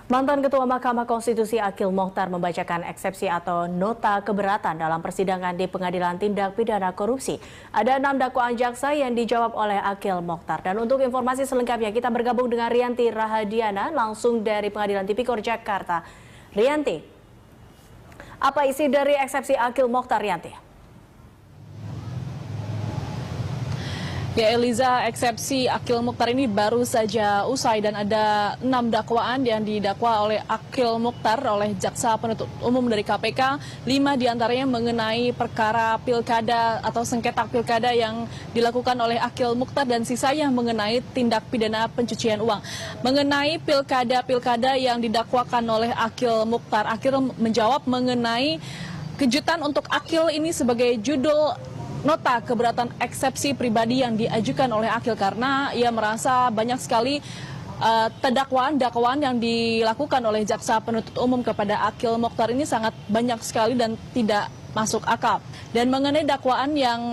Mantan Ketua Mahkamah Konstitusi Akil Mokhtar membacakan eksepsi atau nota keberatan dalam persidangan di Pengadilan Tindak Pidana Korupsi. Ada 6 dakwaan jaksa yang dijawab oleh Akil Mokhtar. Dan untuk informasi selengkapnya kita bergabung dengan Rianti Rahadiana langsung dari Pengadilan Tipikor Jakarta. Rianti, apa isi dari eksepsi Akil Mokhtar, Rianti? Ya Eliza, eksepsi Akil Mokhtar ini baru saja usai dan ada 6 dakwaan yang didakwa oleh Akil Mokhtar oleh Jaksa Penuntut Umum dari KPK. 5 diantaranya mengenai perkara pilkada atau sengketa pilkada yang dilakukan oleh Akil Mokhtar dan sisanya mengenai tindak pidana pencucian uang. Mengenai pilkada yang didakwakan oleh Akil Mokhtar, Akil menjawab mengenai kejutan untuk Akil ini sebagai judul nota keberatan eksepsi pribadi yang diajukan oleh Akil karena ia merasa banyak sekali dakwaan yang dilakukan oleh Jaksa Penuntut Umum kepada Akil Mokhtar ini sangat banyak sekali dan tidak masuk akal. Dan mengenai dakwaan yang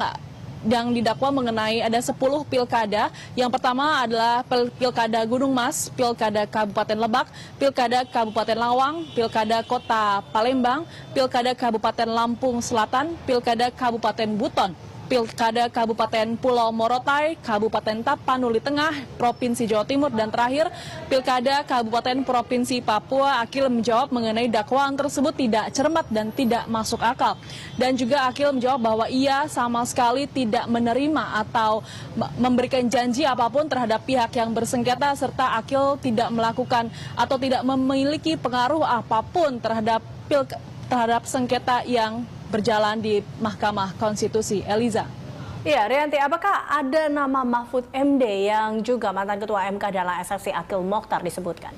didakwa mengenai ada 10 pilkada. Yang pertama adalah Pilkada Gunung Mas, Pilkada Kabupaten Lebak, Pilkada Kabupaten Lawang, Pilkada Kota Palembang, Pilkada Kabupaten Lampung Selatan, Pilkada Kabupaten Buton, Pilkada Kabupaten Pulau Morotai, Kabupaten Tapanuli Tengah, Provinsi Jawa Timur, dan terakhir Pilkada Kabupaten Provinsi Papua. Akil menjawab mengenai dakwaan tersebut tidak cermat dan tidak masuk akal. Dan juga Akil menjawab bahwa ia sama sekali tidak menerima atau memberikan janji apapun terhadap pihak yang bersengketa, serta Akil tidak melakukan atau tidak memiliki pengaruh apapun terhadap sengketa yang berjalan di Mahkamah Konstitusi. Eliza. Iya, Rianti, apakah ada nama Mahfud MD yang juga mantan Ketua MK dalam eksepsi Akil Mokhtar disebutkan?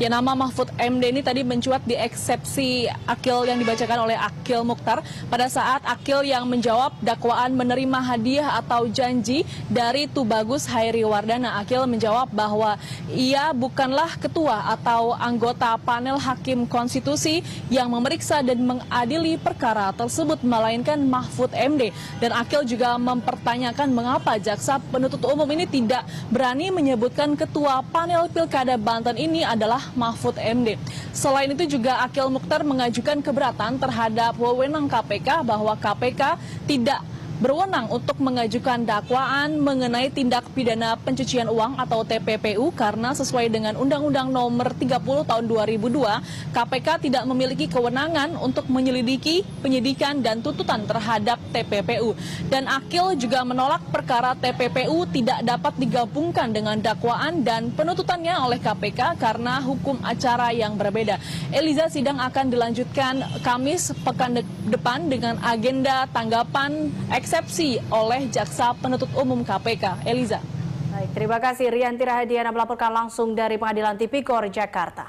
Ya, nama Mahfud MD ini tadi mencuat di eksepsi Akil yang dibacakan oleh Akil Mokhtar pada saat Akil yang menjawab dakwaan menerima hadiah atau janji dari Tubagus Hairi Wardana. Akil menjawab bahwa ia bukanlah ketua atau anggota panel hakim konstitusi yang memeriksa dan mengadili perkara tersebut, melainkan Mahfud MD. Dan Akil juga mempertanyakan mengapa Jaksa Penuntut Umum ini tidak berani menyebutkan ketua panel Pilkada Banten ini adalah Mahfud MD. Selain itu juga Akil Mokhtar mengajukan keberatan terhadap wewenang KPK bahwa KPK tidak berwenang untuk mengajukan dakwaan mengenai tindak pidana pencucian uang atau TPPU karena sesuai dengan Undang-Undang Nomor 30 Tahun 2002, KPK tidak memiliki kewenangan untuk menyelidiki, penyidikan, dan tuntutan terhadap TPPU. Dan Akil juga menolak perkara TPPU tidak dapat digabungkan dengan dakwaan dan penuntutannya oleh KPK karena hukum acara yang berbeda. Eliza, sidang akan dilanjutkan Kamis pekan depan dengan agenda tanggapan eksepsi oleh Jaksa Penuntut Umum KPK. Eliza. Baik, terima kasih Rianti Rahadiana melaporkan langsung dari Pengadilan Tipikor Jakarta.